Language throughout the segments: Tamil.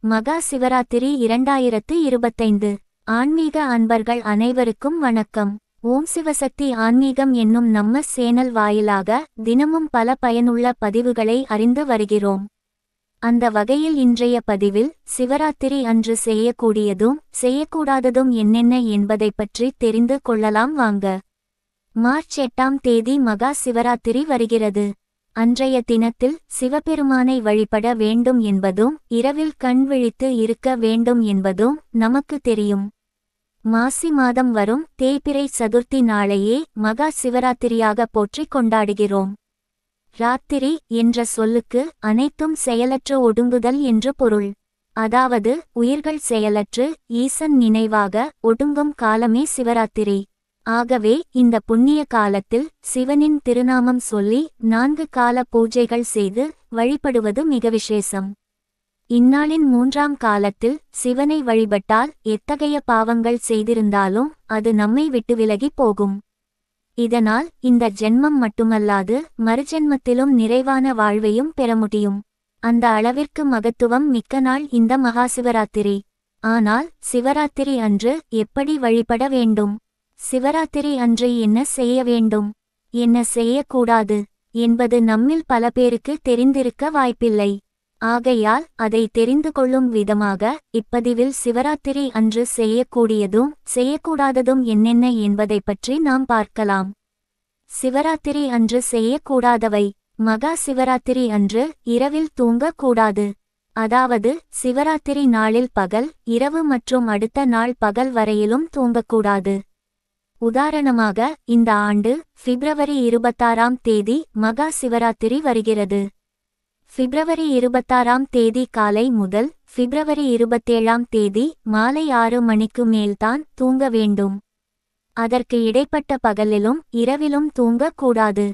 மகா சிவராத்திரி 2025. ஆன்மீக அன்பர்கள் அனைவருக்கும் வணக்கம். ஓம் சிவசக்தி ஆன்மீகம் என்னும் நம்ம சேனல் வாயிலாக தினமும் பல பயனுள்ள பதிவுகளை அறிந்து வருகிறோம். அந்த வகையில் இன்றைய பதிவில் சிவராத்திரி அன்று செய்யக்கூடியதும் செய்யக்கூடாததும் என்னென்ன என்பதை பற்றி தெரிந்து கொள்ளலாம் வாங்க. மார்ச் 8ஆம் தேதி மகா சிவராத்திரி வருகிறது. அன்றைய தினத்தில் சிவபெருமானை வழிபட வேண்டும் என்பதும் இரவில் கண் விழித்து இருக்க வேண்டும் என்பதும் நமக்கு தெரியும். மாசி மாதம் வரும் தேய்பிறை சதுர்த்தி நாளையே மகா சிவராத்திரியாக போற்றிக் கொண்டாடுகிறோம். ராத்திரி என்ற சொல்லுக்கு அனைத்தும் செயலற்று ஒடுங்குதல் என்று பொருள். அதாவது உயிர்கள் செயலற்று ஈசன் நினைவாக ஒடுங்கும் காலமே சிவராத்திரி. ஆகவே இந்த புண்ணிய காலத்தில் சிவனின் திருநாமம் சொல்லி 4 கால பூஜைகள் செய்து வழிபடுவது மிக விசேஷம். இந்நாளின் 3ஆம் காலத்தில் சிவனை வழிபட்டால் எத்தகைய பாவங்கள் செய்திருந்தாலும் அது நம்மை விட்டு விலகி போகும். இதனால் இந்த ஜென்மம் மட்டுமல்லாது மறுஜென்மத்திலும் நிறைவான வாழ்வையும் பெற முடியும். அந்த அளவிற்கு மகத்துவம் மிக்க நாள் இந்த மகாசிவராத்திரி. ஆனால் சிவராத்திரி அன்று எப்படி வழிபட வேண்டும், சிவராத்திரி அன்று என்ன செய்ய வேண்டும், என்ன செய்யக்கூடாது என்பது நம்மில் பல பேருக்கு தெரிந்திருக்க வாய்ப்பில்லை. ஆகையால் அதை தெரிந்து கொள்ளும் விதமாக இப்பதிவில் சிவராத்திரி அன்று செய்யக்கூடியதும் செய்யக்கூடாததும் என்னென்ன என்பதை பற்றி நாம் பார்க்கலாம். சிவராத்திரி அன்று செய்யக்கூடாதவை. மகா சிவராத்திரி அன்று இரவில் தூங்கக்கூடாது. அதாவது சிவராத்திரி நாளில் பகல் இரவு மற்றும் அடுத்த நாள் பகல் வரையிலும் தூங்கக்கூடாது. உதாரணமாக இந்த ஆண்டு பிப்ரவரி 26ஆம் தேதி மகா சிவராத்திரி வருகிறது. பிப்ரவரி 26ஆம் தேதி காலை முதல் பிப்ரவரி 27ஆம் தேதி மாலை 6 மணிக்கு மேல்தான் தூங்க வேண்டும். அதற்கு இடைப்பட்ட பகலிலும் இரவிலும் தூங்கக்கூடாது.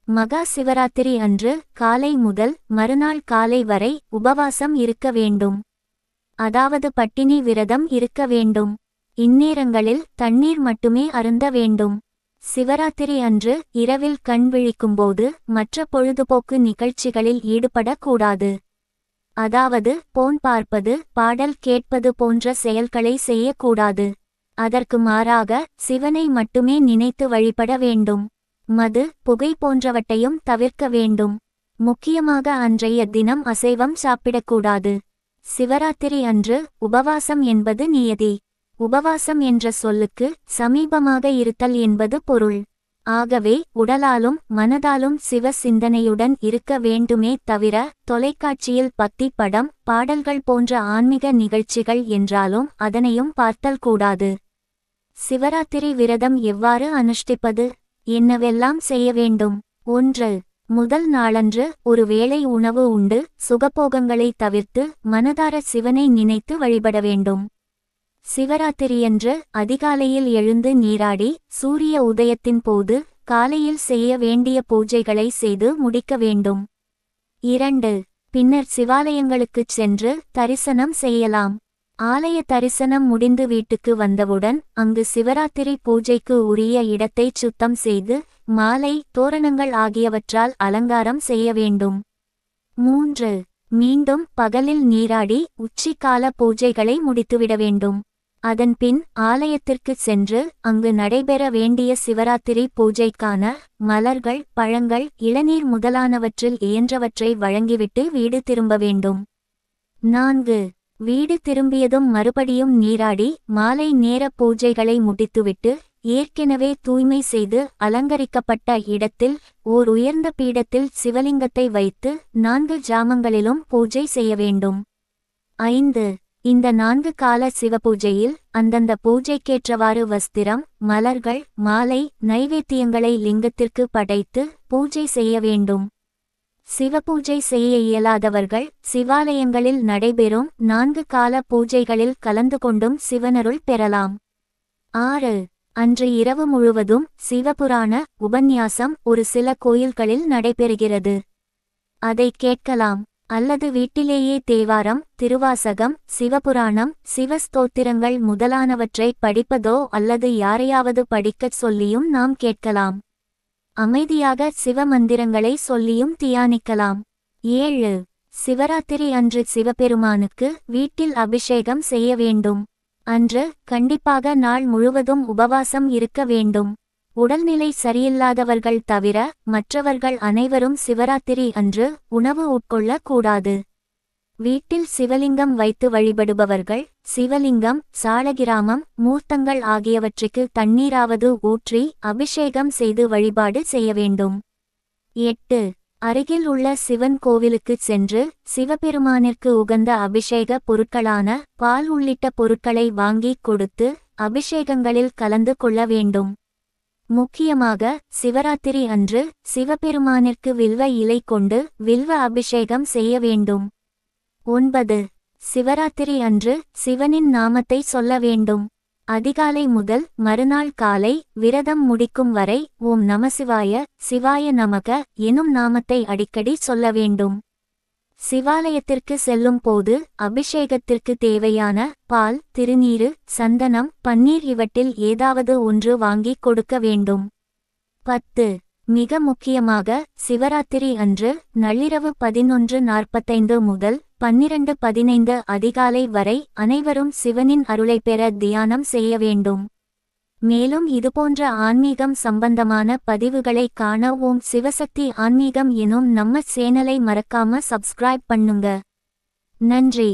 மகா சிவராத்திரி அன்று காலை முதல் மறுநாள் காலை வரை உபவாசம் இருக்க வேண்டும். அதாவது பட்டினி விரதம் இருக்க வேண்டும். இந்நேரங்களில் தண்ணீர் மட்டுமே அருந்த வேண்டும். சிவராத்திரி அன்று இரவில் கண் விழிக்கும்போது மற்ற பொழுதுபோக்கு நிகழ்ச்சிகளில் ஈடுபடக்கூடாது. அதாவது போன் பார்ப்பது பாடல் கேட்பது போன்ற செயல்களை செய்யக்கூடாது. அதற்கு மாறாக சிவனை மட்டுமே நினைத்து வழிபட வேண்டும். மது புகை போன்றவற்றையும் தவிர்க்க வேண்டும். முக்கியமாக அன்றைய தினம் அசைவம் சாப்பிடக்கூடாது. சிவராத்திரி அன்று உபவாசம் என்பது நியதி. உபவாசம் என்ற சொல்லுக்கு சமீபமாக இருத்தல் என்பது பொருள். ஆகவே உடலாலும் மனதாலும் சிவ சிந்தனையுடன் இருக்க வேண்டுமே தவிர தொலைக்காட்சியில் பக்தி படம் பாடல்கள் போன்ற ஆன்மீக நிகழ்ச்சிகள் என்றாலும் அதனையும் பார்த்தல் கூடாது. சிவராத்திரி விரதம் எவ்வாறு அனுஷ்டிப்பது, என்னவெல்லாம் செய்ய வேண்டும்? 1. முதல் நாளன்று ஒரு வேளை உணவு உண்டு சுகபோகங்களை தவிர்த்து மனதார சிவனை நினைத்து வழிபட வேண்டும். சிவராத்திரியன்று அதிகாலையில் எழுந்து நீராடி சூரிய உதயத்தின் போது காலையில் செய்ய வேண்டிய பூஜைகளை செய்து முடிக்க வேண்டும். 2. பின்னர் சிவாலயங்களுக்குச் சென்று தரிசனம் செய்யலாம். ஆலய தரிசனம் முடிந்து வீட்டுக்கு வந்தவுடன் அங்கு சிவராத்திரி பூஜைக்கு உரிய இடத்தை சுத்தம் செய்து மாலை தோரணங்கள் ஆகியவற்றால் அலங்காரம் செய்ய வேண்டும். 3. மீண்டும் பகலில் நீராடி உச்சிக்கால பூஜைகளை முடித்துவிட வேண்டும். அதன்பின் ஆலயத்திற்கு சென்று அங்கு நடைபெற வேண்டிய சிவராத்திரி பூஜைக்கான மலர்கள் பழங்கள் இளநீர் முதலானவற்றில் இயன்றவற்றை வழங்கிவிட்டு வீடு திரும்ப வேண்டும். 4. வீடு திரும்பியதும் மறுபடியும் நீராடி மாலை நேர பூஜைகளை முடித்துவிட்டு ஏற்கனவே தூய்மை செய்து அலங்கரிக்கப்பட்ட இடத்தில் ஓர் உயர்ந்த பீடத்தில் சிவலிங்கத்தை வைத்து 4 ஜாமங்களிலும் பூஜை செய்ய வேண்டும். 5. இந்த 4 கால சிவபூஜையில் அந்தந்த பூஜைக்கேற்றவாறு வஸ்திரம் மலர்கள் மாலை நைவேத்தியங்களை லிங்கத்திற்கு படைத்து பூஜை செய்ய வேண்டும். சிவபூஜை செய்ய இயலாதவர்கள் சிவாலயங்களில் நடைபெறும் 4 கால பூஜைகளில் கலந்து கொண்டும் சிவனருள் பெறலாம். 6. அன்று இரவு முழுவதும் சிவபுராண உபன்யாசம் ஒரு சில கோயில்களில் நடைபெறுகிறது. அதை கேட்கலாம். அல்லது வீட்டிலேயே தேவாரம் திருவாசகம் சிவபுராணம் சிவஸ்தோத்திரங்கள் முதலானவற்றை படிப்பதோ அல்லது யாரையாவது படிக்கச் சொல்லியும் நாம் கேட்கலாம். அமைதியாக சிவமந்திரங்களை சொல்லியும் தியானிக்கலாம். 7. சிவராத்திரி அன்று சிவபெருமானுக்கு வீட்டில் அபிஷேகம் செய்ய வேண்டும். அன்று கண்டிப்பாக நாள் முழுவதும் உபவாசம் இருக்க வேண்டும். உடல்நிலை சரியில்லாதவர்கள் தவிர மற்றவர்கள் அனைவரும் சிவராத்திரி அன்று உணவு உட்கொள்ளக் கூடாது. வீட்டில் சிவலிங்கம் வைத்து வழிபடுபவர்கள் சிவலிங்கம், சாலகிராமம், மூர்த்தங்கள் ஆகியவற்றுக்கு தண்ணீராவது ஊற்றி அபிஷேகம் செய்து வழிபாடு செய்ய வேண்டும். 8. அருகில் உள்ள சிவன் கோவிலுக்குச் சென்று சிவபெருமானிற்கு உகந்த அபிஷேக பொருட்களான பால் உள்ளிட்ட பொருட்களை வாங்கிக் கொடுத்து அபிஷேகங்களில் கலந்து கொள்ள வேண்டும். முக்கியமாக சிவராத்திரி அன்று சிவபெருமானிற்கு வில்வ இலை கொண்டு வில்வ அபிஷேகம் செய்ய வேண்டும். 9. சிவராத்திரி அன்று சிவனின் நாமத்தை சொல்ல வேண்டும். அதிகாலை முதல் மறுநாள் காலை விரதம் முடிக்கும் வரை ஓம் நமசிவாய, சிவாய நமக எனும் நாமத்தை அடிக்கடி சொல்ல வேண்டும். சிவாலயத்திற்கு செல்லும் போது அபிஷேகத்திற்கு தேவையான பால், திருநீரு, சந்தனம், பன்னீர் இவற்றில் ஏதாவது ஒன்று வாங்கிக் கொடுக்க வேண்டும். 10. மிக முக்கியமாக சிவராத்திரி அன்று நள்ளிரவு 11:45 முதல் 12:15 அதிகாலை வரை அனைவரும் சிவனின் அருளை பெற தியானம் செய்ய வேண்டும். மேலும் இதுபோன்ற ஆன்மீகம் சம்பந்தமான பதிவுகளை காண ஓம் சிவசக்தி ஆன்மீகம் எனும் நம்ம சேனலை மறக்காம சப்ஸ்கிரைப் பண்ணுங்க. நன்றி.